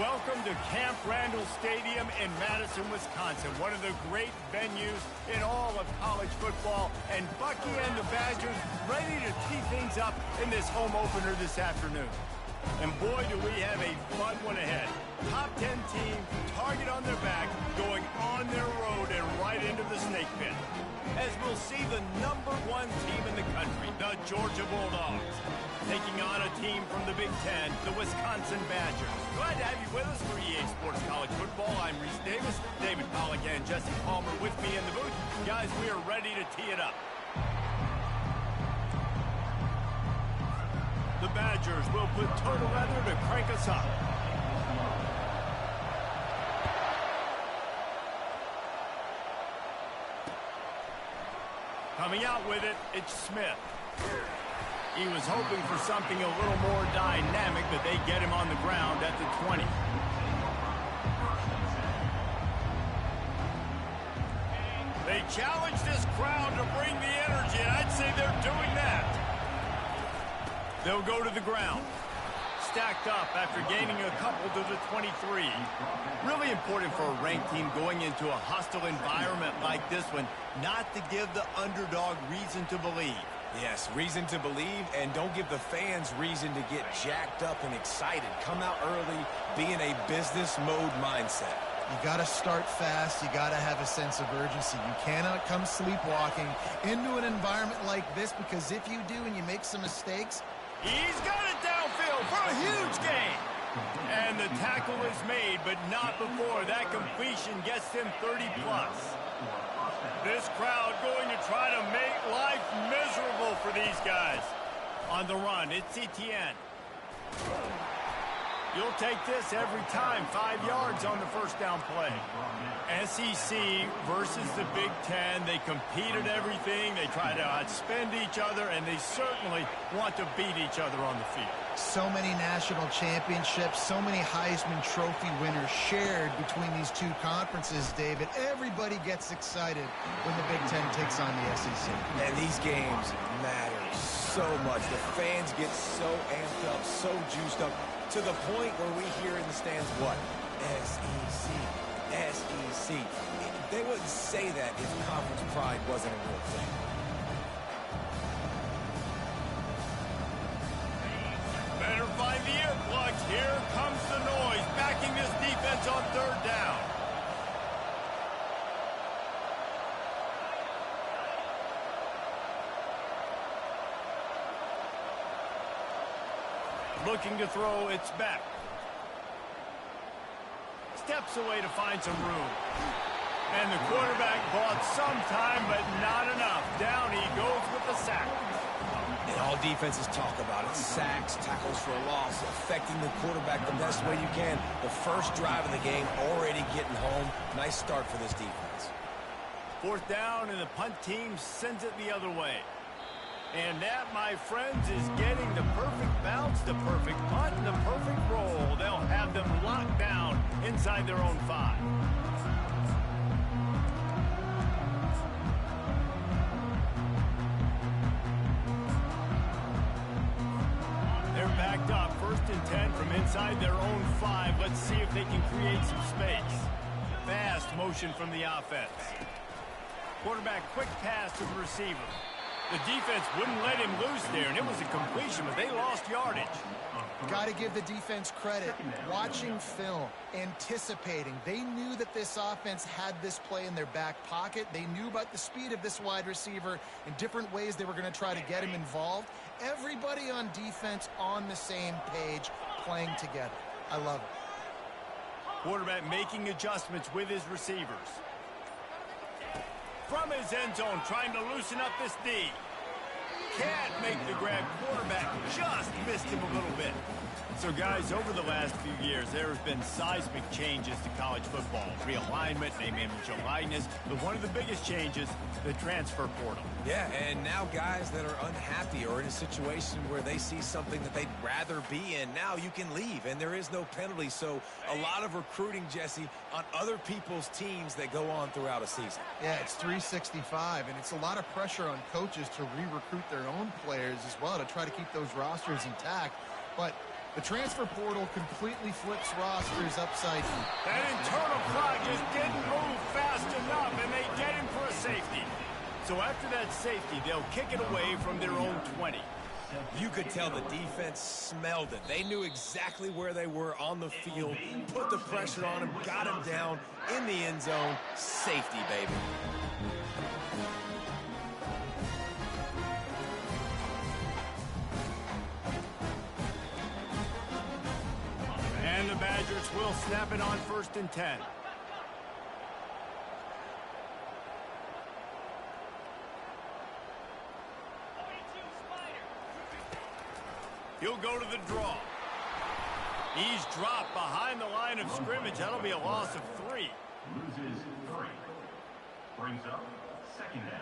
Welcome to Camp Randall Stadium in Madison, Wisconsin, one of the great venues in all of college football. And Bucky and the Badgers ready to tee things up in this home opener this afternoon. And boy, do we have a fun one ahead. Top 10 team, target on their back, going on their road and right into the snake pit. As we'll see the #1 team in the country, the Georgia Bulldogs, taking on a team from the Big Ten, the Wisconsin Badgers. Glad to have you with us for EA Sports College Football. I'm Reese Davis, David Pollack and Jesse Palmer with me in the booth. Guys, we are ready to tee it up. The Badgers will put total leather to crank us up. Coming out with it, it's Smith. He was hoping for something a little more dynamic, but they get him on the ground at the 20. They challenge this crowd to bring the energy, and I'd say they're doing that. They'll go to the ground. Stacked up after gaining a couple to the 23. Really important for a ranked team going into a hostile environment like this one, not to give the underdog reason to believe. Yes, reason to believe, and don't give the fans reason to get jacked up and excited. Come out early, be in a business mode mindset. You got to start fast. You got to have a sense of urgency. You cannot come sleepwalking into an environment like this, because if you do and you make some mistakes... He's got it downfield for a huge gain. And the tackle is made, but not before that completion gets him 30+. This crowd going to try to make life miserable for these guys. On the run, it's Etienne. You'll take this every time. 5 yards on the first down play. SEC versus the Big Ten. They compete at everything. They try to outspend each other, and they certainly want to beat each other on the field. So many national championships, so many Heisman Trophy winners shared between these two conferences, David. Everybody gets excited when the Big Ten takes on the SEC. And these games matter so much. The fans get so amped up, so juiced up, to the point where we hear in the stands, what? SEC, SEC. They wouldn't say that if conference pride wasn't a real thing. Better find the earplugs. Here comes the noise, backing this defense on third down. Looking to throw, it's back. Steps away to find some room. And the quarterback bought some time, but not enough. Down he goes with the sack. And all defenses talk about it. Sacks, tackles for a loss, affecting the quarterback the best way you can. The first drive of the game already getting home. Nice start for this defense. Fourth down, and the punt team sends it the other way. And that, my friends, is getting the perfect bounce, the perfect punt, and the perfect roll. They'll have them locked down inside their own 5. They're backed up, 1st and 10 from inside their own 5. Let's see if they can create some space. Fast motion from the offense. Quarterback quick pass to the receiver. The defense wouldn't let him loose there, and it was a completion, but they lost yardage. Got to give the defense credit. Watching film, anticipating. They knew that this offense had this play in their back pocket. They knew about the speed of this wide receiver and different ways they were going to try to get him involved. Everybody on defense on the same page, playing together. I love it. Quarterback making adjustments with his receivers. From his end zone, trying to loosen up this D. Can't make the grab. Quarterback just missed him a little bit. So, guys, over the last few years, there have been seismic changes to college football. Realignment, name, image, and likeness. But one of the biggest changes, the transfer portal. Yeah, and now guys that are unhappy or in a situation where they see something that they'd rather be in, now you can leave, and there is no penalty. So a lot of recruiting, Jesse, on other people's teams that go on throughout a season. Yeah, it's 365, and it's a lot of pressure on coaches to re-recruit their own players as well to try to keep those rosters intact. But The transfer portal completely flips rosters upside down. That internal clock just didn't move fast enough, and they get him for a safety. So after that safety, they'll kick it away from their own 20. You could tell the defense smelled it. They knew exactly where they were on the field, put the pressure on him, got him down in the end zone. Safety, baby. And the Badgers will snap it on 1st and 10. He'll go to the draw. He's dropped behind the line of scrimmage. That'll be a loss of 3. Loses 3. Brings up 2nd down.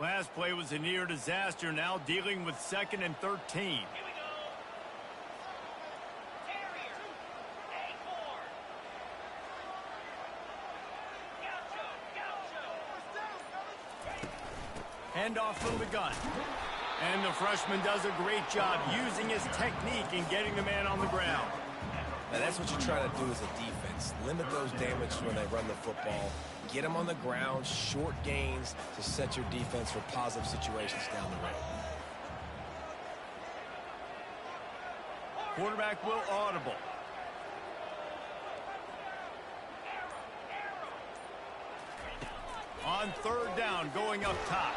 Last play was a near disaster. Now dealing with 2nd and 13. Handoff from the gun. And the freshman does a great job using his technique and getting the man on the ground. Now that's what you're trying to do as a defense. Limit those damages when they run the football. Get them on the ground, short gains to set your defense for positive situations down the road. Quarterback will audible. On 3rd down, going up top.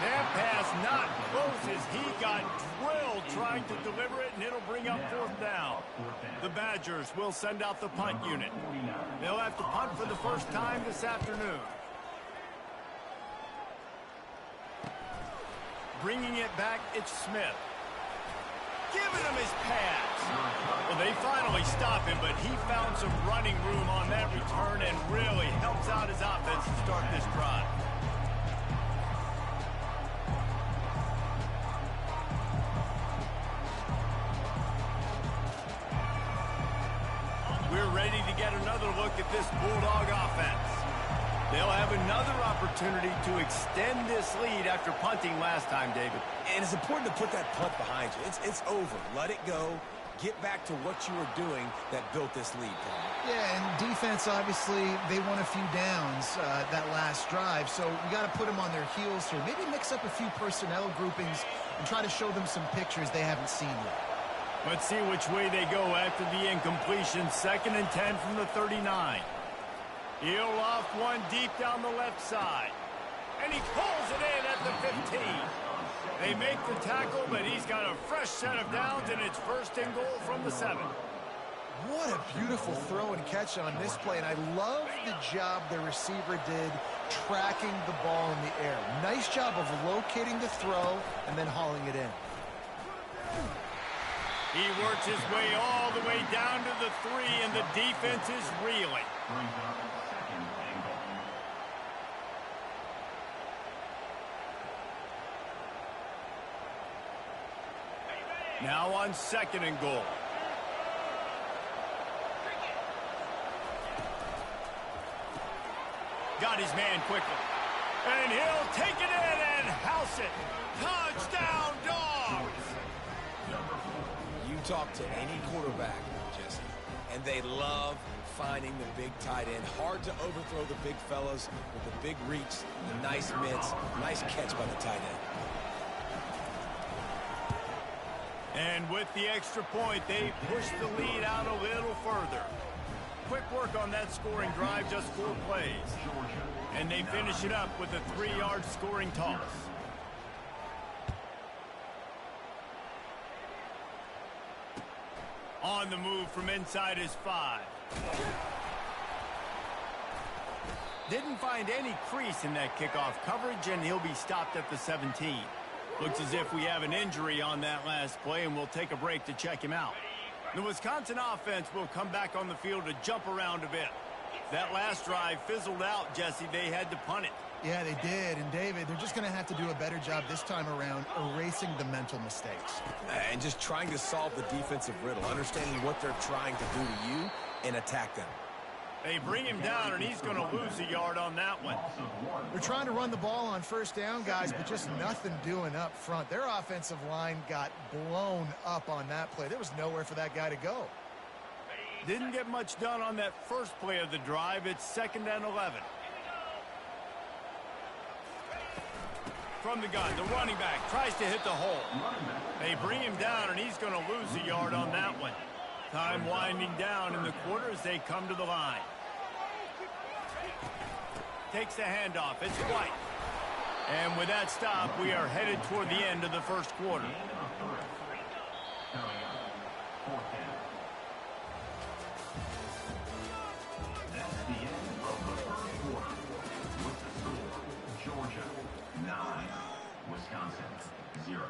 That pass not close as he got drilled trying to deliver it, and it'll bring up 4th down. The Badgers will send out the punt unit. They'll have to punt for the first time this afternoon. Bringing it back, it's Smith. Giving him his pass. Well, they finally stop him, but he found some running room on that return and really helps out his offense to start this drive. We're ready to get another look at this Bulldog offense. They'll have another opportunity to extend this lead after punting last time, David. And it's important to put that punt behind you. It's over. Let it go. Get back to what you were doing that built this lead, Paul. Yeah, and defense, obviously, they won a few downs that last drive, so you got to put them on their heels here. Maybe mix up a few personnel groupings and try to show them some pictures they haven't seen yet. Let's see which way they go after the incompletion. 2nd and 10 from the 39. He'll loft one deep down the left side. And he pulls it in at the 15. They make the tackle, but he's got a fresh set of downs, and it's 1st and goal from the 7. What a beautiful throw and catch on this play, and I love the job the receiver did tracking the ball in the air. Nice job of locating the throw and then hauling it in. He works his way all the way down to the 3, and the defense is reeling. Brings up 2nd and goal. Now on 2nd and goal. Got his man quickly. And he'll take it in and house it. Touchdown, Dogs! You talk to any quarterback, Jesse, and they love finding the big tight end. Hard to overthrow the big fellas with the big reach, the nice mitts, nice catch by the tight end. And with the extra point, they push the lead out a little further. Quick work on that scoring drive, just 4 plays. And they finish it up with a 3-yard scoring toss. On the move from inside his 5. Didn't find any crease in that kickoff coverage, and he'll be stopped at the 17. Looks as if we have an injury on that last play, and we'll take a break to check him out. The Wisconsin offense will come back on the field to jump around a bit. That last drive fizzled out, Jesse. They had to punt it. Yeah, they did. And, David, they're just going to have to do a better job this time around erasing the mental mistakes. And just trying to solve the defensive riddle, understanding what they're trying to do to you and attack them. They bring him down, and he's going to lose a yard on that one. They're trying to run the ball on first down, guys, but just nothing doing up front. Their offensive line got blown up on that play. There was nowhere for that guy to go. Didn't get much done on that first play of the drive. It's 2nd and 11. From the gun, the running back tries to hit the hole. They bring him down, and he's going to lose a yard on that one. Time winding down in the quarter as they come to the line. Takes the handoff. It's White. And with that stop, we are headed toward the end of the first quarter. That's the end of the first quarter. With the score, Georgia 9, Wisconsin 0.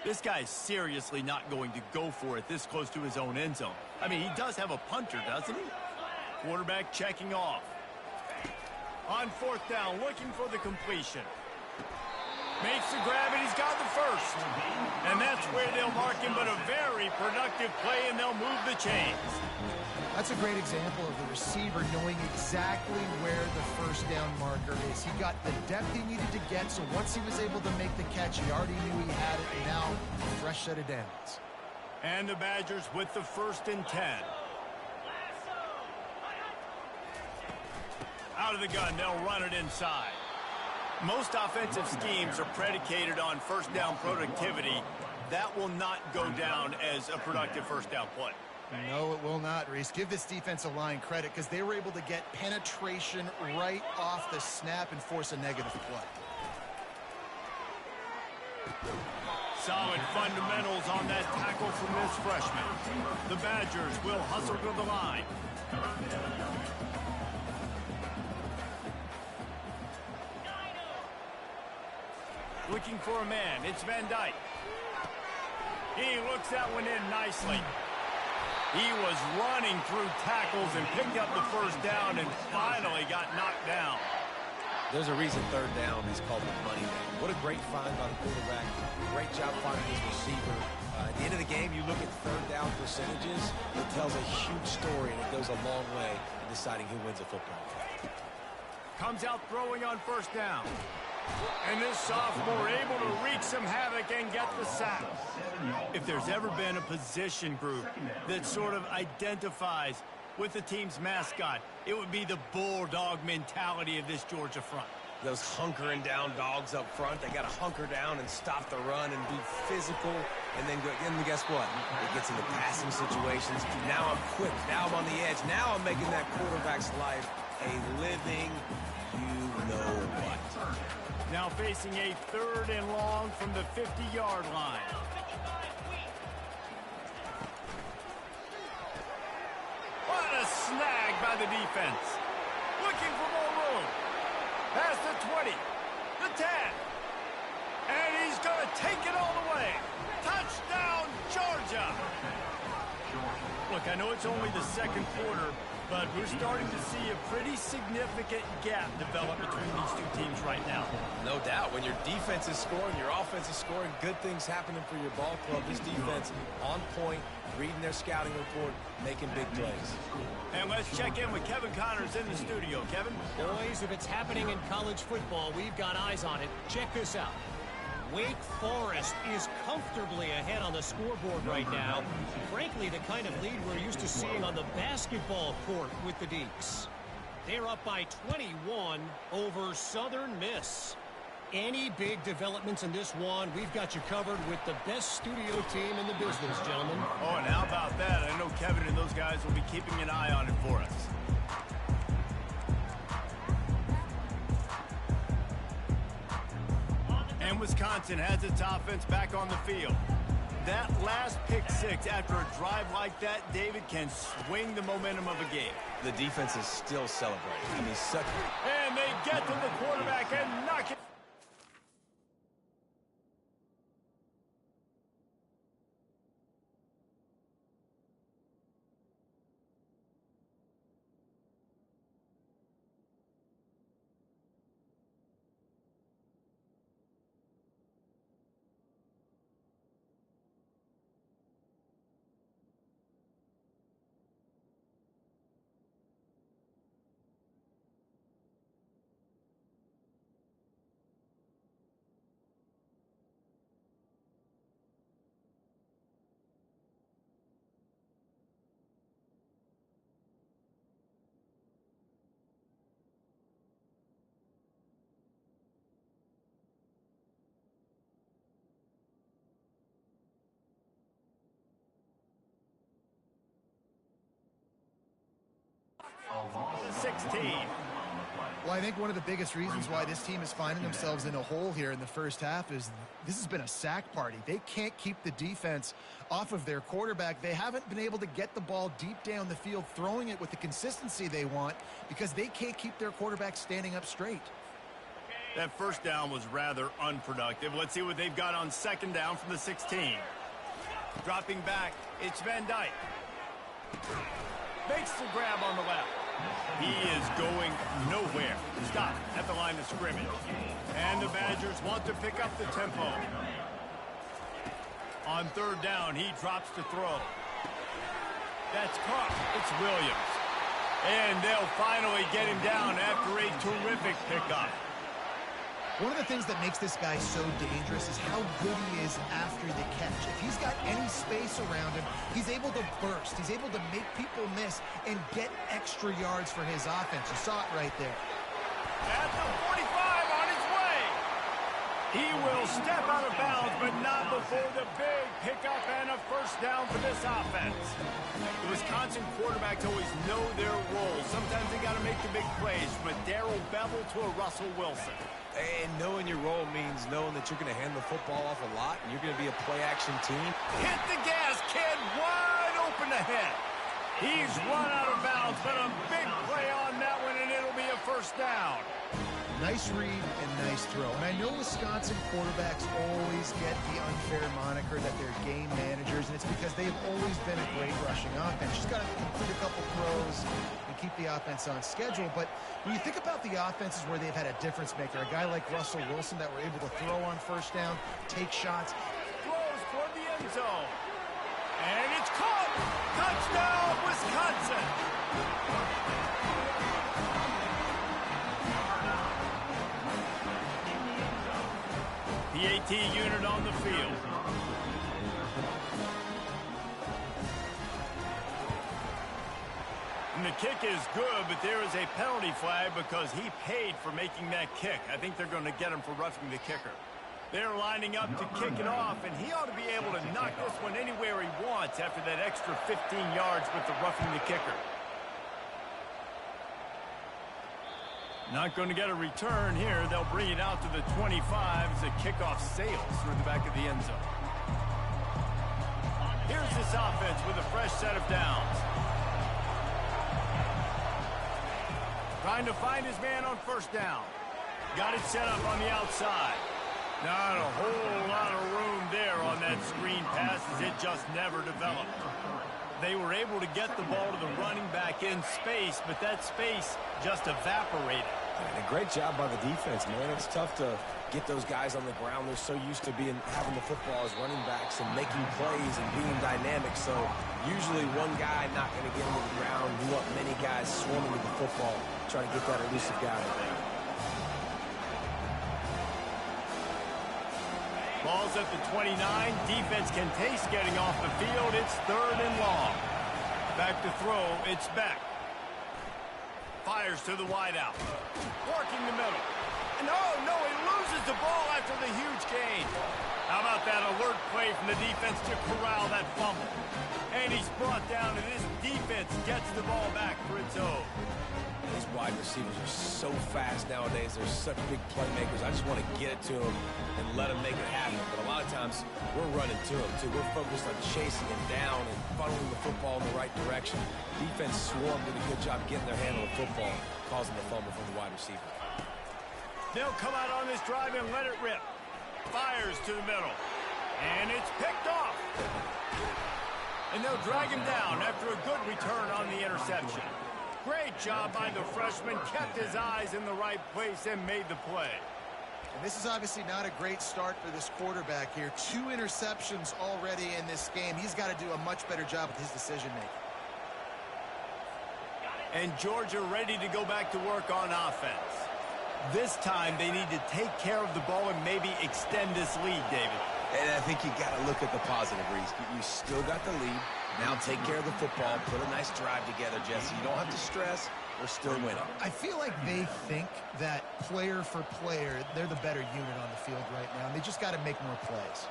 This guy's seriously not going to go for it this close to his own end zone. I mean, he does have a punter, doesn't he? Quarterback checking off. On 4th down, looking for the completion. Makes the grab, and he's got the first. And that's where they'll mark him, but a very productive play, and they'll move the chains. That's a great example of the receiver knowing exactly where the first down marker is. He got the depth he needed to get, so once he was able to make the catch, he already knew he had it, and now a fresh set of downs. And the Badgers with the 1st and 10. Out of the gun, they'll run it inside. Most offensive schemes are predicated on first down productivity. That will not go down as a productive first down play. No, it will not, Reese. Give this defensive line credit because they were able to get penetration right off the snap and force a negative play. Solid fundamentals on that tackle from this freshman. The Badgers will hustle to the line. Looking for a man. It's Van Dyke. He looks that one in nicely. He was running through tackles and picked up the first down and finally got knocked down. There's a reason 3rd down is called the money man. What a great find by the quarterback. Great job finding his receiver. At the end of the game, you look at 3rd down percentages. It tells a huge story, and it goes a long way in deciding who wins a football game. Comes out throwing on first down. And this sophomore able to wreak some havoc and get the sack. If there's ever been a position group that sort of identifies with the team's mascot, it would be the bulldog mentality of this Georgia front. Those hunkering down dogs up front, they got to hunker down and stop the run and be physical. And then guess what? It gets into passing situations. Now I'm quick. Now I'm on the edge. Now I'm making that quarterback's life a living you-know-what. Now facing a 3rd and long from the 50-yard line. What a snag by the defense. Looking for more room. Past the 20, the 10. And he's going to take it all the way. Touchdown, Georgia. Look, I know it's only the 2nd quarter, but we're starting to see a pretty significant gap develop between these two teams right now. No doubt. When your defense is scoring, your offense is scoring, good things happening for your ball club. This defense on point, reading their scouting report, making big plays. And let's check in with Kevin Connors in the studio. Kevin? Boys, if it's happening in college football, we've got eyes on it. Check this out. Wake Forest is comfortably ahead on the scoreboard right now. Frankly, the kind of lead we're used to seeing on the basketball court with the Deacs. They're up by 21 over Southern Miss. Any big developments in this one, we've got you covered with the best studio team in the business, gentlemen. Oh, and how about that? I know Kevin and those guys will be keeping an eye on it for us. And Wisconsin has its offense back on the field. That last pick six after a drive like that, David, can swing the momentum of a game. The defense is still celebrating. I mean, and they get to the quarterback and knock it. 16. Well, I think one of the biggest reasons why this team is finding themselves in a hole here in the first half is this has been a sack party. They can't keep the defense off of their quarterback. They haven't been able to get the ball deep down the field, throwing it with the consistency they want because they can't keep their quarterback standing up straight. That first down was rather unproductive. Let's see what they've got on second down from the 16. Dropping back, it's Van Dyke. Makes the grab on the left. He is going nowhere. Stop at the line of scrimmage. And the Badgers want to pick up the tempo. On third down, he drops to throw. That's caught. It's Williams. And they'll finally get him down after a terrific pickup. One of the things that makes this guy so dangerous is how good he is after the catch. If he's got any space around him, he's able to burst. He's able to make people miss and get extra yards for his offense. You saw it right there. At the 45 on his way. He will step out of bounds, but not before the big pickup and a first down for this offense. The Wisconsin quarterbacks always know their roles. Sometimes they got to make the big plays, from a Darrell Bevel to a Russell Wilson. And knowing your role means knowing that you're going to hand the football off a lot, and you're going to be a play-action team. Hit the gas, kid. Wide open ahead. He's run out of bounds, but a big play on that one, and it'll be a first down. Nice read and nice throw. And I know Wisconsin quarterbacks always get the unfair moniker that they're game managers, and it's because they've always been a great rushing offense. Just got to complete a couple throws and keep the offense on schedule. But when you think about the offenses where they've had a difference maker, a guy like Russell Wilson that were able to throw on first down, take shots. Throws toward the end zone. And it's caught. Touchdown, Wisconsin. The AT unit on the field. And the kick is good, but there is a penalty flag because he paid for making that kick. I think they're going to get him for roughing the kicker. They're lining up to kick it off, and he ought to be able to knock this one anywhere he wants after that extra 15 yards with the roughing the kicker. Not going to get a return here. They'll bring it out to the 25 as the kickoff sails through the back of the end zone. Here's this offense with a fresh set of downs. Trying to find his man on first down. Got it set up on the outside. Not a whole lot of room there on that screen pass as it just never developed. They were able to get the ball to the running back in space, but that space just evaporated. And a great job by the defense, man. It's tough to get those guys on the ground. They're so used to having the football as running backs and making plays and being dynamic. So usually one guy not going to get into the ground. You want many guys swarming with the football, trying to get that elusive guy. Ball's at the 29. Defense can taste getting off the field. It's third and long. Back to throw. It's Beck. Fires to the wideout. Working the middle. And oh, no, he loses the ball after the huge gain. How about that alert play from the defense to corral that fumble? And he's brought down, and this defense gets the ball back for its own. These wide receivers are so fast nowadays. They're such big playmakers. I just want to get it to them and let them make it happen. But a lot of times, we're running to them, too. We're focused on chasing him down and funneling the football in the right direction. Defense swarmed, did a good job getting their hand on the football, causing the fumble from the wide receiver. They'll come out on this drive and let it rip. Fires to the middle. And it's picked off. And they'll drag him down after a good return on the interception. Great job by the freshman. Kept his eyes in the right place and made the play. And this is obviously not a great start for this quarterback here. 2 interceptions already in this game. He's got to do a much better job with his decision-making. And Georgia ready to go back to work on offense. This time they need to take care of the ball and maybe extend this lead, David. And I think you got to look at the positive, Reese. You still got the lead. Now take care of the football. Put a nice drive together, Jesse. You don't have to stress. We're still winning. I feel like they think that player for player, they're the better unit on the field right now, and they just got to make more plays.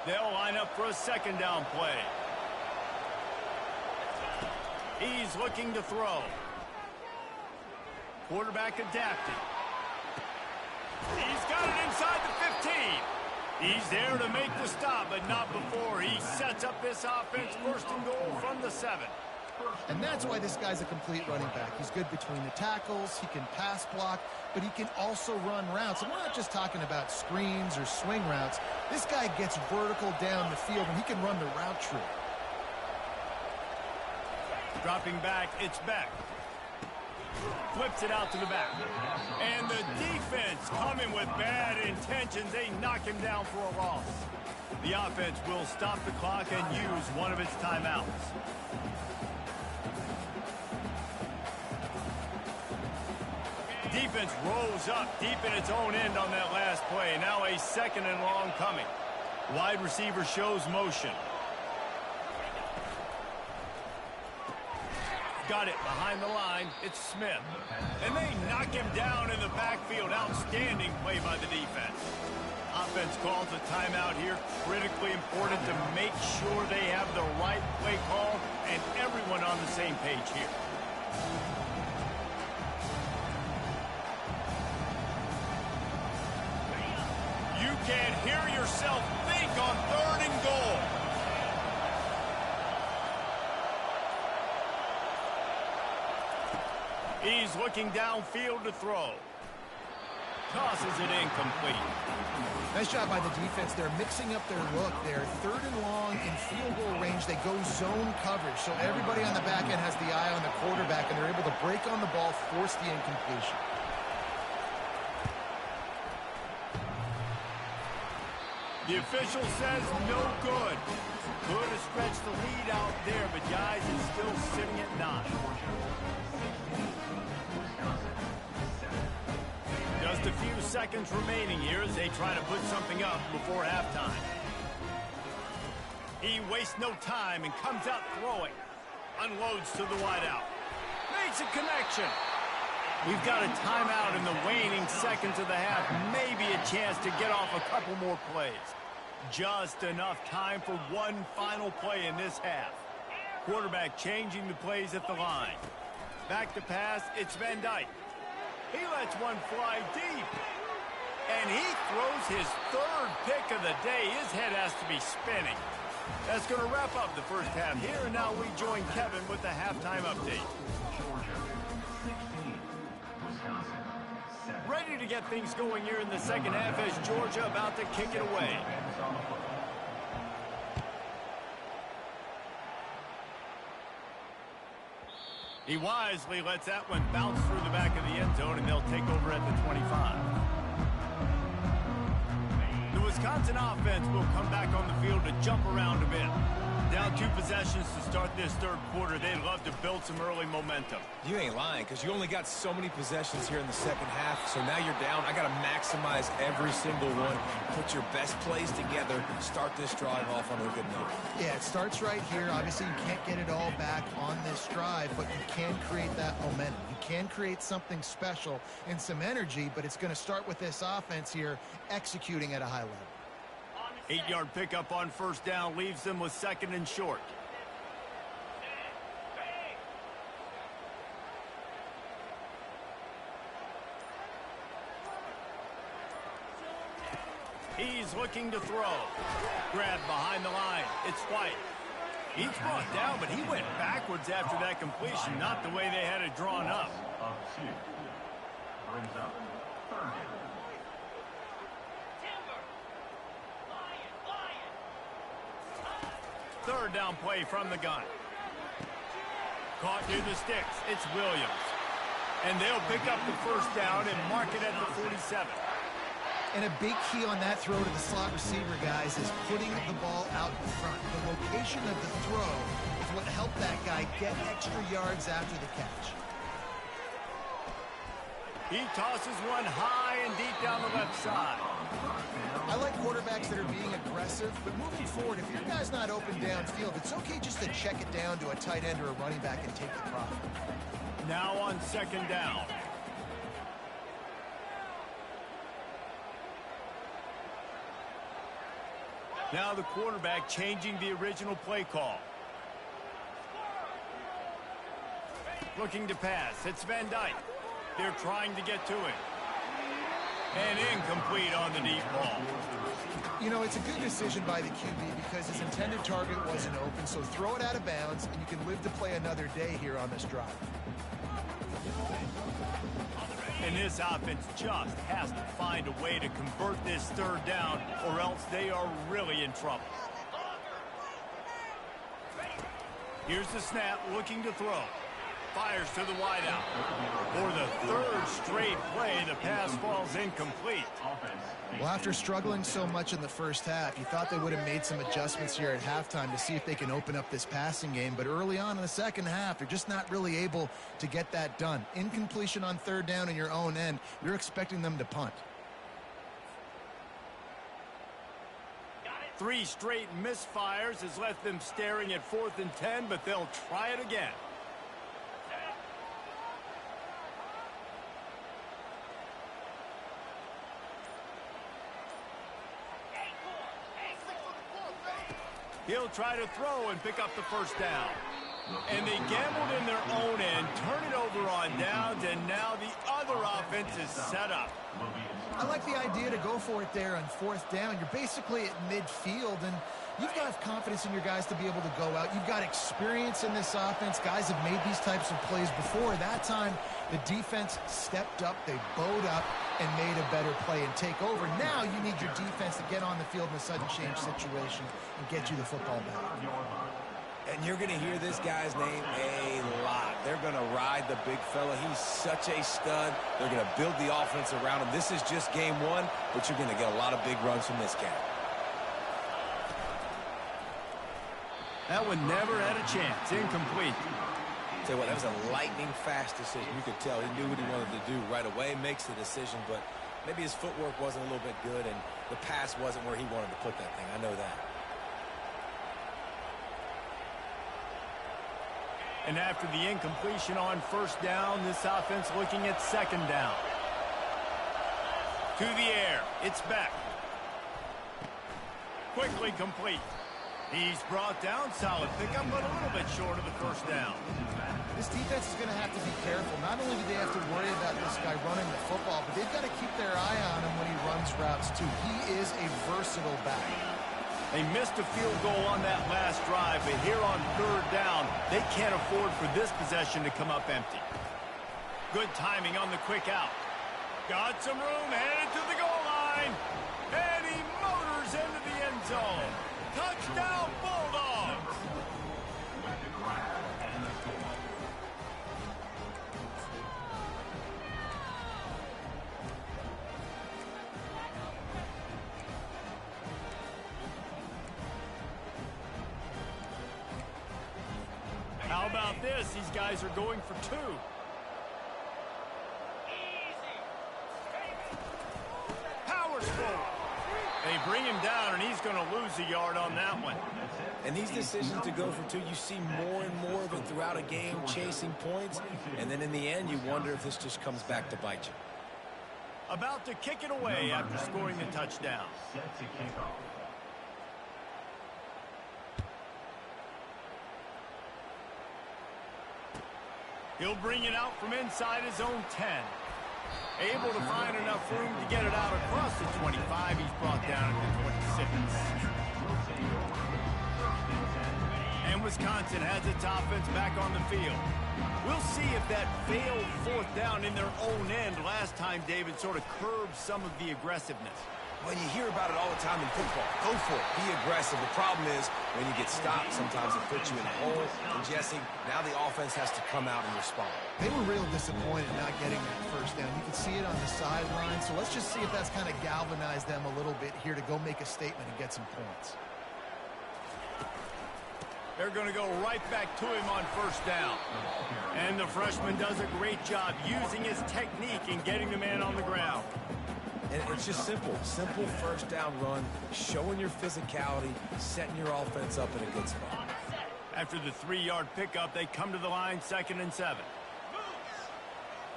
They'll line up for a second down play. He's looking to throw. Quarterback adapting. He's got it inside the 15. He's there to make the stop, but not before he sets up this offense. First and goal from the 7. And that's why this guy's a complete running back. He's good between the tackles, he can pass block, but he can also run routes. And we're not just talking about screens or swing routes. This guy gets vertical down the field, and he can run the route tree. Dropping back, it's Beck. Flips it out to the back. And the defense coming with bad intentions. They knock him down for a loss. The offense will stop the clock and use one of its timeouts. Defense rolls up deep in its own end on that last play. Now a second and long coming. Wide receiver shows motion. Got it behind the line. It's Smith. And they knock him down in the backfield. Outstanding play by the defense. Offense calls a timeout here. Critically important to make sure they have the right play call and everyone on the same page here. You can't hear yourself think on 3rd and goal. He's looking downfield to throw. Tosses it incomplete. Nice job by the defense. They're mixing up their look there. 3rd and long in field goal range. They go zone coverage. So everybody on the back end has the eye on the quarterback, and they're able to break on the ball, force the incompletion. The official says no good. Could have stretched the lead out there, but guys, it's still sitting at 9. Just a few seconds remaining here as they try to put something up before halftime. He wastes no time and comes out throwing. Unloads to the wideout. Makes a connection. We've got a timeout in the waning seconds of the half. Maybe a chance to get off a couple more plays. Just enough time for one final play in this half. Quarterback changing the plays at the line. Back to pass, it's Van Dyke. He lets one fly deep. And he throws his 3rd pick of the day. His head has to be spinning. That's going to wrap up the first half here. And now we join Kevin with the halftime update. Ready to get things going here in the second half as Georgia about to kick it away. He wisely lets that one bounce through the back of the end zone, and they'll take over at the 25. The Wisconsin offense will come back on the field to jump around a bit. Down 2 possessions to start this 3rd quarter. They'd love to build some early momentum. You ain't lying, because you only got so many possessions here in the second half, so now you're down. I got to maximize every single one. Put your best plays together. Start this drive off on a good note. Yeah, it starts right here. Obviously, you can't get it all back on this drive, but you can create that momentum. You can create something special and some energy, but it's going to start with this offense here executing at a high level. 8-yard pickup on 1st down leaves them with 2nd and short. He's looking to throw. Grabbed behind the line. It's White. He's brought down, but he went backwards after that completion, not the way they had it drawn up. Brings up 3rd. 3rd down play from the gun. Caught near the sticks. It's Williams. And they'll pick up the 1st down and mark it at the 47. And a big key on that throw to the slot receiver, guys, is putting the ball out in front. The location of the throw is what helped that guy get extra yards after the catch. He tosses one high and deep down the left side. I like quarterbacks that are being aggressive, but moving forward, if your guy's not open downfield, it's okay just to check it down to a tight end or a running back and take the profit. Now on 2nd down. Now the quarterback changing the original play call. looking to pass. It's Van Dyke. They're trying to get to him. And incomplete on the deep ball. You know, it's a good decision by the QB because his intended target wasn't open, so throw it out of bounds, and you can live to play another day here on this drive. And this offense just has to find a way to convert this third down, or else they are really in trouble. Here's the snap, looking to throw. Fires to the wideout. For the third straight play, the pass falls incomplete. Well, after struggling so much in the first half, you thought they would have made some adjustments here at halftime to see if they can open up this passing game. But early on in the second half, they're just not really able to get that done. Incompletion on third down in your own end, you're expecting them to punt. 3 straight misfires has left them staring at 4th and 10, but they'll try it again. He'll try to throw and pick up the first down. And they gambled in their own end, turn it over on downs, and now the other offense is set up. I like the idea to go for it there on 4th down. You're basically at midfield, and you've got confidence in your guys to be able to go out. You've got experience in this offense. Guys have made these types of plays before. That time, the defense stepped up. They bowed up and made a better play and take over. Now you need your defense to get on the field in a sudden change situation and get you the football back. And you're going to hear this guy's name a lot. They're going to ride the big fella. He's such a stud. They're going to build the offense around him. This is just game one, but you're going to get a lot of big runs from this guy. That one never had a chance. Incomplete. Tell you what, that was a lightning-fast decision. You could tell he knew what he wanted to do right away, makes the decision, but maybe his footwork wasn't a little bit good, and the pass wasn't where he wanted to put that thing. I know that. And after the incompletion on first down, this offense looking at second down. To the air. It's Beck. Quickly complete. He's brought down. Solid pickup, but a little bit short of the first down. This defense is going to have to be careful. Not only do they have to worry about this guy running the football, but they've got to keep their eye on him when he runs routes, too. He is a versatile back. They missed a field goal on that last drive, but here on third down, they can't afford for this possession to come up empty. Good timing on the quick out. Got some room, headed to the goal line. And he motors into the end zone. Touchdown, Bulldogs! How about this? These guys are going for 2. Powers forward. They bring him down, and he's going to lose a yard on that one. And these decisions to go for 2, you see more and more of it throughout a game, chasing points. And then in the end, you wonder if this just comes back to bite you. About to kick it away after scoring the touchdown. Set to kick off. He'll bring it out from inside his own 10. Able to find enough room to get it out across the 25. He's brought down at the 26. And Wisconsin has its offense back on the field. We'll see if that failed 4th down in their own end last time, David, sort of curbed some of the aggressiveness. Well, you hear about it all the time in football. Go for it. Be aggressive. The problem is when you get stopped, sometimes it puts you in a hole. And, Jesse, now the offense has to come out and respond. They were real disappointed not getting that first down. You can see it on the sideline. So let's just see if that's kind of galvanized them a little bit here to go make a statement and get some points. They're going to go right back to him on first down. And the freshman does a great job using his technique and getting the man on the ground. And it's just simple. Simple first down run, showing your physicality, setting your offense up in a good spot. After the 3-yard pickup, they come to the line, 2nd and 7.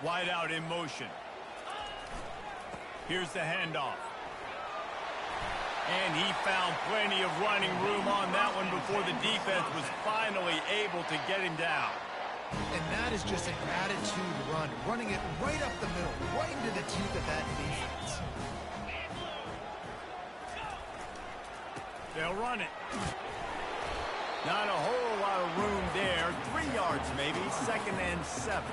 Wide out in motion. Here's the handoff. And he found plenty of running room on that one before the defense was finally able to get him down. And that is just an attitude run, running it right up the middle, right into the teeth of that defense. They'll run it. Not a whole lot of room there. 3 yards maybe, 2nd and 7.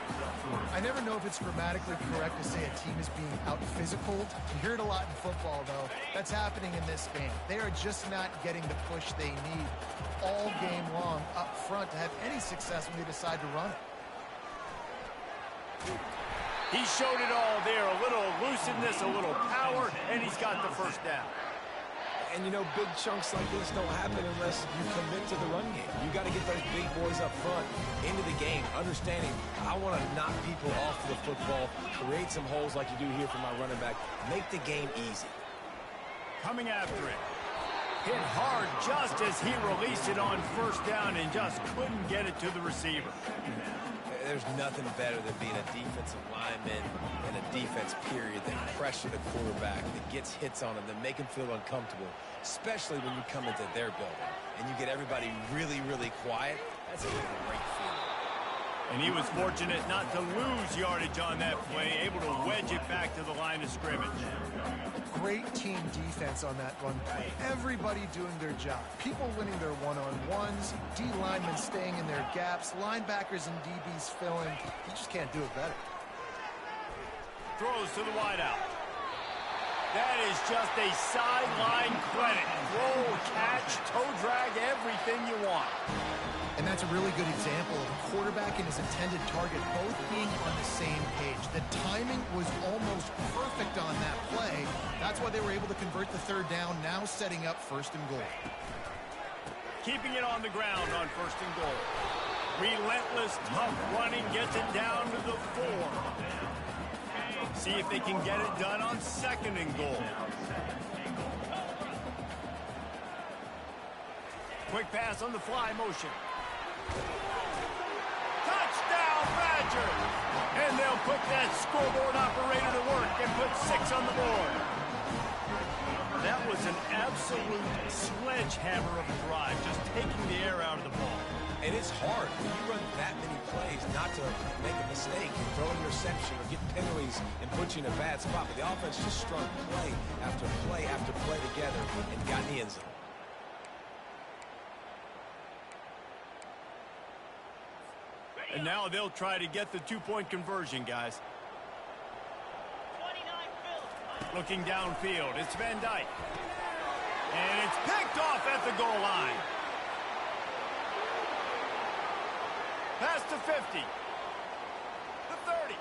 I never know if it's grammatically correct to say a team is being out-physical. You hear it a lot in football, though. That's happening in this game. They are just not getting the push they need all game long up front to have any success when they decide to run it. He showed it all there. A little elusiveness, a little power, and he's got the first down. And, you know, big chunks like this don't happen unless you commit to the run game. You got to get those big boys up front into the game, understanding I want to knock people off the football, create some holes like you do here for my running back, make the game easy. Coming after it. Hit hard just as he released it on first down and just couldn't get it to the receiver. There's nothing better than being a defensive lineman and a defense period that pressure the quarterback, that gets hits on him, that make him feel uncomfortable, especially when you come into their building and you get everybody really, really quiet. That's a great feeling. And he was fortunate not to lose yardage on that play, able to wedge it back to the line of scrimmage. Great team defense on that run play. Everybody doing their job. People winning their one-on-ones, D linemen staying in their gaps, linebackers and DBs filling. You just can't do it better. Throws to the wideout. That is just a sideline credit. Roll, catch, toe drag, everything you want. And that's a really good example of a quarterback and his intended target both being on the same page. The timing was almost perfect on that play. That's why they were able to convert the 3rd down, now setting up 1st and goal. Keeping it on the ground on 1st and goal. Relentless, tough running, gets it down to the 4. See if they can get it done on 2nd and goal. Quick pass on the fly motion. Touchdown, Badgers! And they'll put that scoreboard operator to work and put 6 on the board. That was an absolute sledgehammer of a drive, just taking the air out of the ball. And it's hard when you run that many plays not to make a mistake and throw an interception or get penalties and put you in a bad spot. But the offense just strung play after play after play together and got in the end zone. And now they'll try to get the 2-point conversion, guys. Looking downfield, it's Van Dyke. And it's picked off at the goal line. Pass to 50. The 30.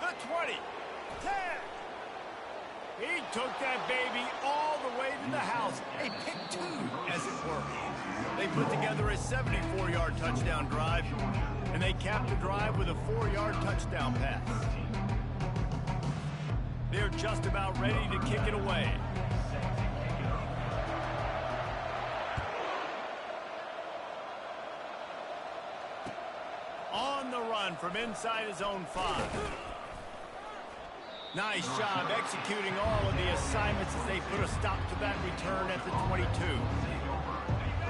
The 20. 10. He took that baby all the way to the house. A pick 2, as it were. They put together a 74-yard touchdown drive, and they capped the drive with a 4-yard touchdown pass. They're just about ready to kick it away. On the run from inside his own 5. Nice job executing all of the assignments as they put a stop to that return at the 22.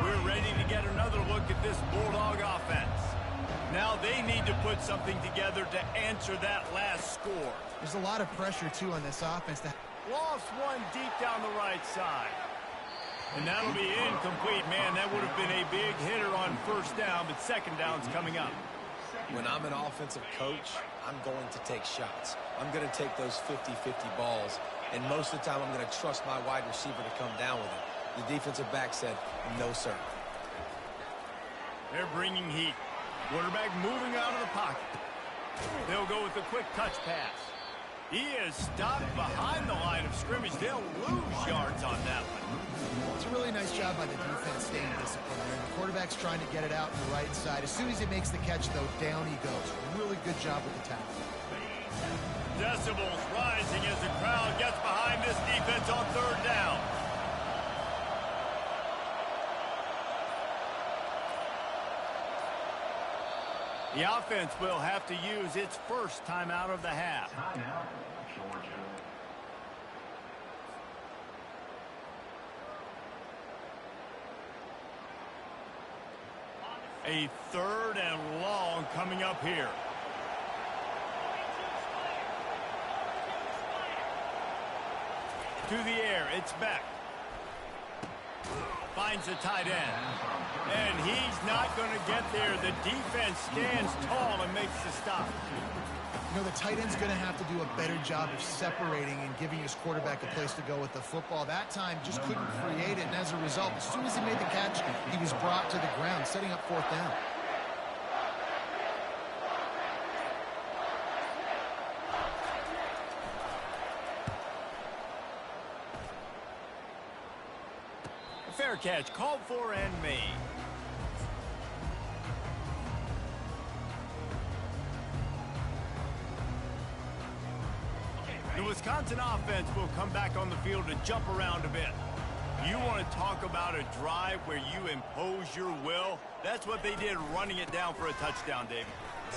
We're ready to get another look at this Bulldog offense. Now they need to put something together to answer that last score. There's a lot of pressure, too, on this offense. Lost one deep down the right side. And that'll be incomplete. Man, that would have been a big hitter on 1st down, but 2nd down's coming up. When I'm an offensive coach, I'm going to take shots. I'm going to take those 50-50 balls, and most of the time I'm going to trust my wide receiver to come down with it. The defensive back said, no, sir. They're bringing heat. Quarterback moving out of the pocket. They'll go with the quick touch pass. He is stopped behind the line of scrimmage. They'll lose yards on that one. It's a really nice job by the defense staying disciplined. The quarterback's trying to get it out on the right side. As soon as he makes the catch, though, down he goes. Really good job with the tackle. Decibels rising as the crowd gets behind this defense on 3rd down. The offense will have to use its first timeout of the half. Timeout, Georgia. A 3rd and long coming up here. To the air, it's back. Finds the tight end. And he's not going to get there. The defense stands tall and makes the stop. You know, the tight end's going to have to do a better job of separating and giving his quarterback a place to go with the football. That time just couldn't create it, and as a result, as soon as he made the catch, he was brought to the ground, setting up 4th down. A fair catch called for and made. The Wisconsin offense will come back on the field to jump around a bit. You want to talk about a drive where you impose your will? That's what they did, running it down for a touchdown, David.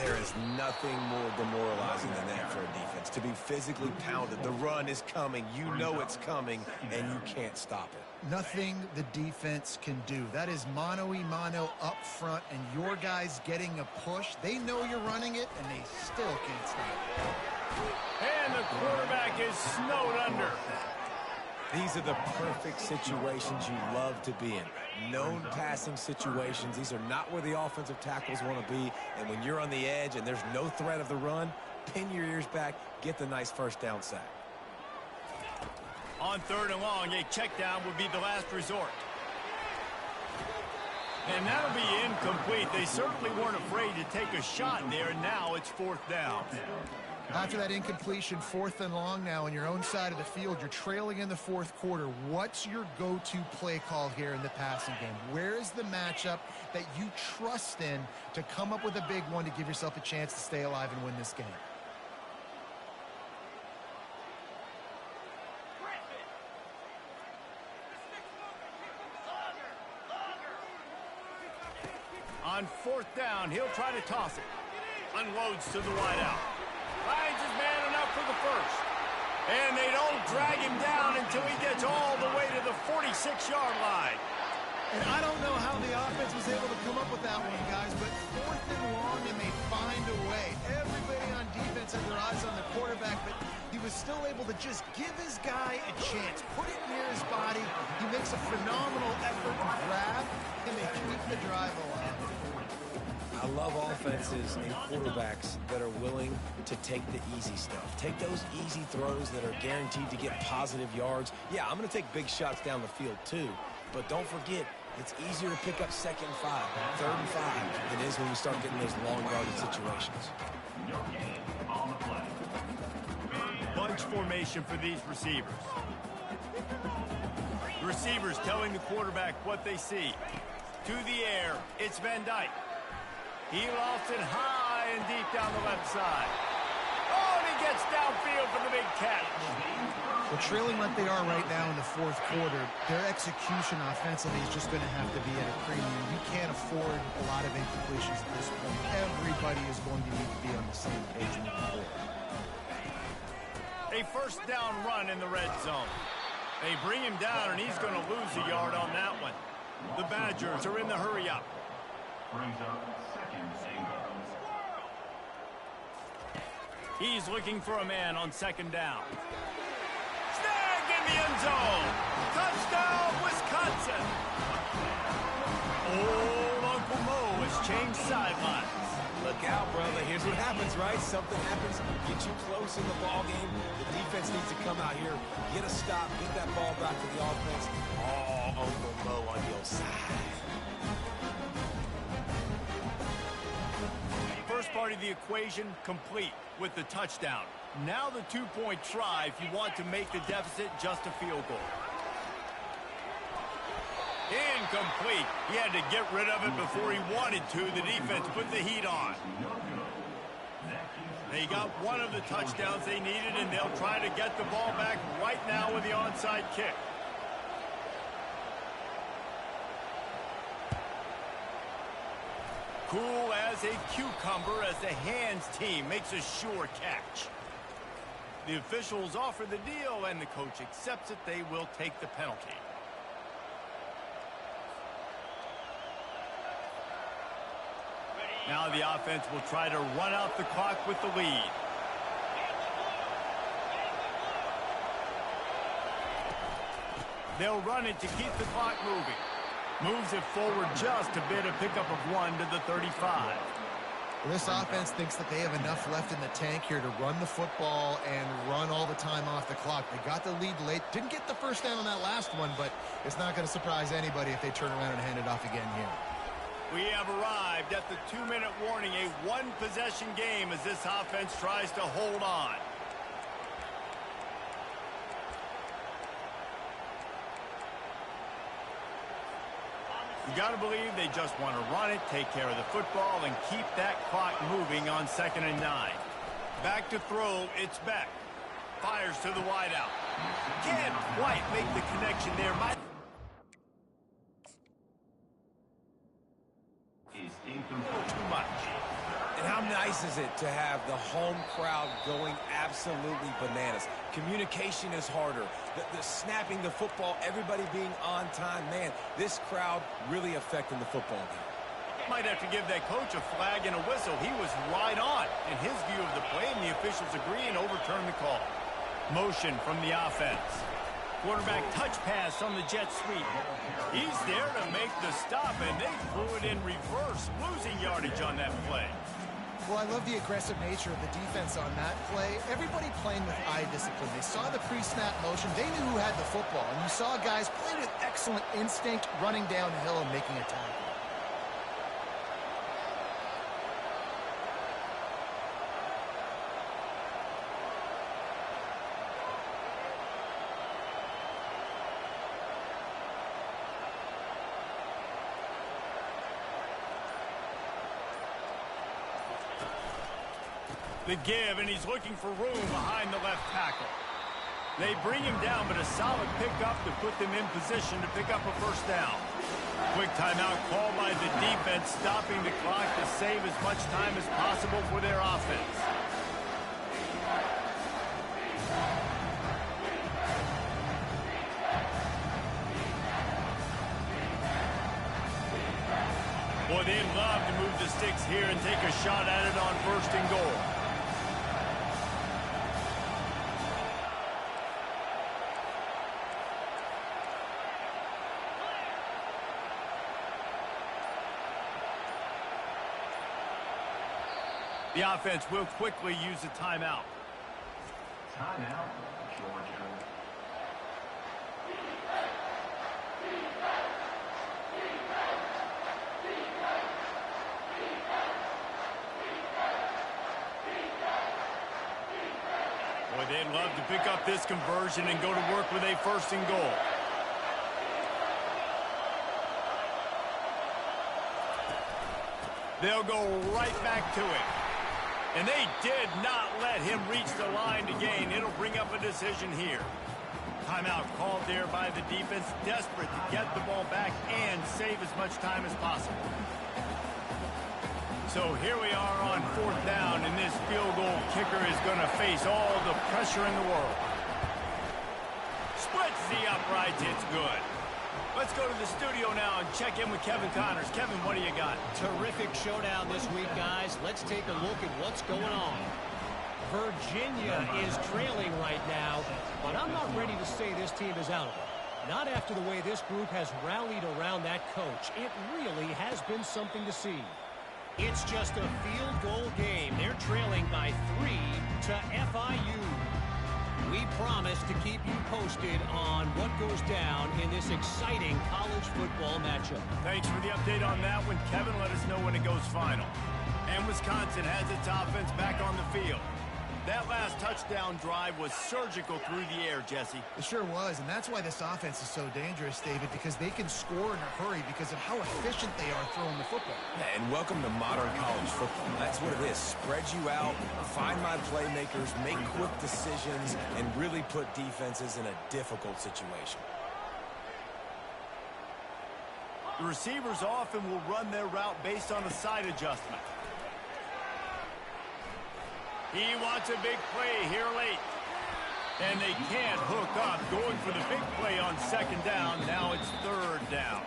There is nothing more demoralizing than that for a defense. To be physically pounded. The run is coming. You know it's coming, and you can't stop it. Nothing the defense can do. That is mano-a-mano up front, and your guys getting a push. They know you're running it, and they still can't stop it. And the quarterback is snowed under. These are the perfect situations you love to be in. Known passing situations. These are not where the offensive tackles want to be. And when you're on the edge and there's no threat of the run, pin your ears back, get the nice 1st down sack. On 3rd and long, a check down would be the last resort. And that'll be incomplete. They certainly weren't afraid to take a shot there. Now it's 4th down. After that incompletion, 4th and long now on your own side of the field, you're trailing in the 4th quarter. What's your go-to play call here in the passing game? Where is the matchup that you trust in to come up with a big one to give yourself a chance to stay alive and win this game? On 4th down, he'll try to toss it. Unloads to the wideout. Finds his man enough for the 1st. And they don't drag him down until he gets all the way to the 46-yard line. And I don't know how the offense was able to come up with that one, guys, but 4th and long, and they find a way. Everybody on defense had their eyes on the quarterback, but he was still able to just give his guy a chance, put it near his body. He makes a phenomenal effort to grab, and they keep the drive alive. I love offenses and quarterbacks that are willing to take the easy stuff. Take those easy throws that are guaranteed to get positive yards. Yeah, I'm going to take big shots down the field too, but don't forget, it's easier to pick up 2nd and 5, 3rd and 5 than it is when you start getting those long yardage situations. No gain on the play. Bunch formation for these receivers. The receivers telling the quarterback what they see. To the air, it's Van Dyke. He lost it high and deep down the left side. Oh, and he gets downfield for the big catch. Well, trailing like they are right now in the 4th quarter, their execution offensively is just going to have to be at a premium. You can't afford a lot of incompletions at this point. Everybody is going to need to be on the same page moving forward. A 1st down run in the red zone. They bring him down, and he's going to lose a yard on that one. The Badgers are in the hurry-up. Brings up 2nd and goal. He's looking for a man on 2nd down. Snag in the end zone. Touchdown, Wisconsin. Old Uncle Mo has changed sidelines. Look out, brother. Here's what happens, right? Something happens, get you close in the ball game. The defense needs to come out here, get a stop, get that ball back to the offense. Oh, Uncle Mo on your side. First part of the equation complete with the touchdown. Now the 2-point try if you want to make the deficit just a field goal. Incomplete. He had to get rid of it before he wanted to. The defense put the heat on. They got one of the touchdowns they needed, and they'll try to get the ball back right now with the onside kick. Cool as a cucumber as the hands team makes a sure catch. The officials offer the deal, and the coach accepts it. They will take the penalty. Now the offense will try to run out the clock with the lead. They'll run it to keep the clock moving. Moves it forward just a bit, a pickup of 1 to the 35. Well, this offense thinks that they have enough left in the tank here to run the football and run all the time off the clock. They got the lead late. Didn't get the first down on that last one, but it's not going to surprise anybody if they turn around and hand it off again here. We have arrived at the 2-minute warning, a one-possession game as this offense tries to hold on. You got to believe they just want to run it, take care of the football, and keep that clock moving on 2nd and 9. Back to throw, it's Beck. Fires to the wideout. Can't quite make the connection there. Too much. And how nice is it to have the home crowd going absolutely bananas? Communication is harder. The snapping the football, everybody being on time. Man, this crowd really affecting the football game. Might have to give that coach a flag and a whistle. He was right on in his view of the play, and the officials agree and overturn the call. Motion from the offense. Quarterback touch pass on the jet sweep. He's there to make the stop, and they threw it in reverse, losing yardage on that play. Well, I love the aggressive nature of the defense on that play. Everybody playing with eye discipline. They saw the pre-snap motion. They knew who had the football. And you saw guys play with excellent instinct, running downhill and making a tackle. The give, and he's looking for room behind the left tackle. They bring him down, but a solid pickup to put them in position to pick up a first down. Quick timeout called by the defense, stopping the clock to save as much time as possible for their offense. Boy, they'd love to move the sticks here and take a shot at it on 1st and goal. The offense will quickly use a timeout. Timeout, Georgia. Boy, they'd love to pick up this conversion and go to work with a 1st and goal. They'll go right back to it. And they did not let him reach the line to gain. It'll bring up a decision here. Timeout called there by the defense, desperate to get the ball back and save as much time as possible. So here we are on 4th down, and this field goal kicker is going to face all the pressure in the world. Splits the uprights. It's good. Let's go to the studio now and check in with Kevin Connors. Kevin, what do you got? Terrific showdown this week, guys. Let's take a look at what's going on. Virginia is trailing right now, but I'm not ready to say this team is out of it. Not after the way this group has rallied around that coach. It really has been something to see. It's just a field goal game. They're trailing by 3 to FIU. We promise to keep you posted on what goes down in this exciting college football matchup. Thanks for the update on that one, Kevin. Let us know when it goes final. And Wisconsin has its offense back on the field. That last touchdown drive was surgical through the air, Jesse. It sure was, and that's why this offense is so dangerous, David, because they can score in a hurry because of how efficient they are throwing the football. Yeah, and welcome to modern college football. That's what it is. Spread you out, find my playmakers, make quick decisions, and really put defenses in a difficult situation. The receivers often will run their route based on a side adjustment. He wants a big play here late. And they can't hook up, going for the big play on 2nd down. Now it's 3rd down.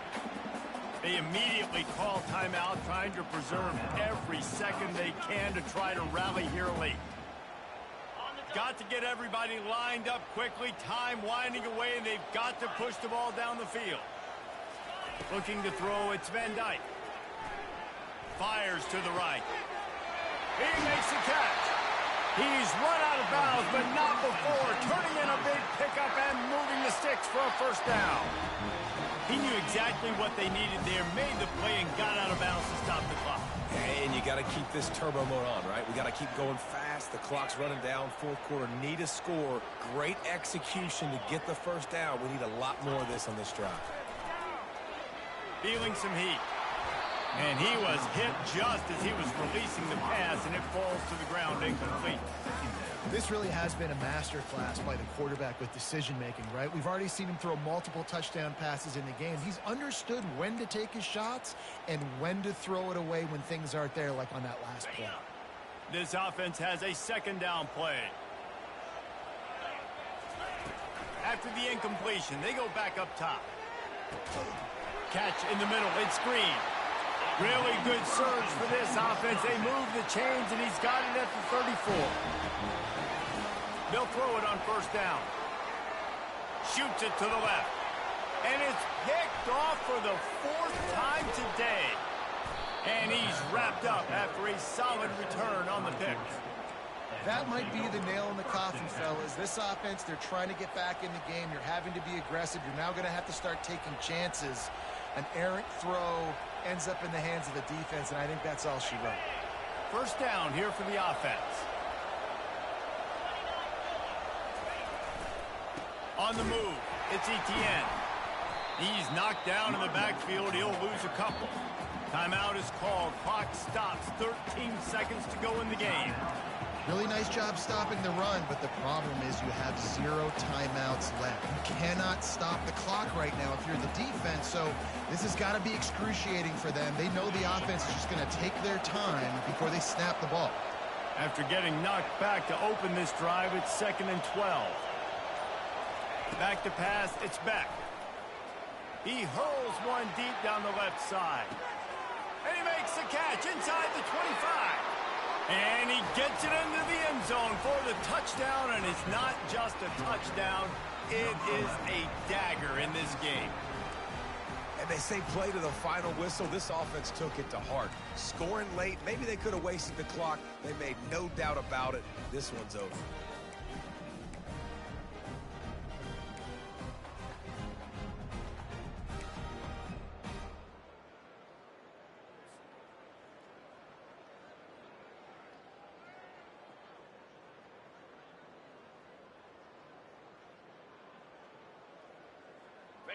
They immediately call timeout, trying to preserve every second they can to try to rally here late. Got to get everybody lined up quickly. Time winding away, and they've got to push the ball down the field. Looking to throw, it's Van Dyke. Fires to the right. He makes the catch. He's run out of bounds, but not before. Turning in a big pickup and moving the sticks for a first down. He knew exactly what they needed there, made the play, and got out of bounds to stop the clock. And you got to keep this turbo mode on, right? We got to keep going fast. The clock's running down. Fourth quarter, need a score. Great execution to get the first down. We need a lot more of this on this drive. Feeling some heat. And he was hit just as he was releasing the pass, and it falls to the ground incomplete. This really has been a masterclass by the quarterback with decision-making, right? We've already seen him throw multiple touchdown passes in the game. He's understood when to take his shots and when to throw it away when things aren't there, like on that last play. This offense has a second down play. After the incompletion, they go back up top. Catch in the middle, it's screen. Really good surge for this offense. They move the chains, and he's got it at the 34. They'll throw it on first down. Shoots it to the left. And it's picked off for the fourth time today. And he's wrapped up after a solid return on the pick. That might be the nail in the coffin, fellas. This offense, they're trying to get back in the game. You're having to be aggressive. You're now going to have to start taking chances. An errant throw ends up in the hands of the defense, and I think that's all she wrote. First down here for the offense. On the move, it's Etienne. He's knocked down in the backfield. He'll lose a couple. Timeout is called. Clock stops. 13 seconds to go in the game. Really nice job stopping the run, but the problem is you have 0 timeouts left. You cannot stop the clock right now if you're the defense, so this has got to be excruciating for them. They know the offense is just going to take their time before they snap the ball. After getting knocked back to open this drive, it's 2nd and 12. Back to pass, it's Beck. He hurls one deep down the left side. And he makes the catch inside the 25. And he gets it into the end zone for the touchdown, and it's not just a touchdown, it is a dagger in this game. And they say play to the final whistle. This offense took it to heart. Scoring late, maybe they could have wasted the clock. They made no doubt about it. This one's over.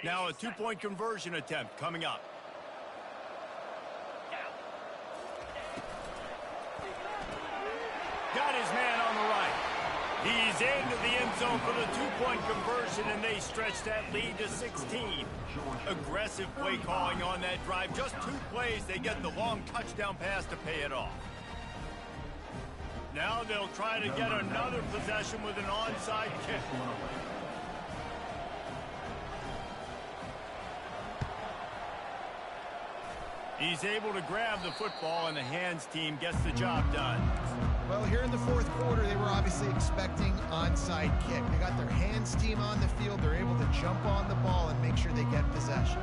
Now a two-point conversion attempt coming up. Got his man on the right. He's into the end zone for the two-point conversion, and they stretch that lead to 16. Aggressive play calling on that drive. Just 2 plays, they get the long touchdown pass to pay it off. Now they'll try to get another possession with an onside kick. He's able to grab the football, and the hands team gets the job done. Well, here in the fourth quarter, they were obviously expecting onside kick. They got their hands team on the field. They're able to jump on the ball and make sure they get possession.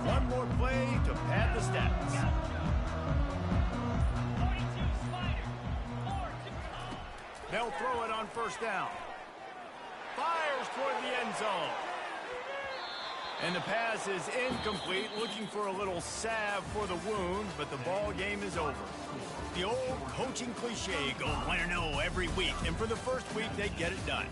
One more play to pad the stats. They'll throw it on first down. Fires toward the end zone. And the pass is incomplete, looking for a little salve for the wound, but the ball game is over. The old coaching cliche, go 1-0 every week, and for the first week, they get it done.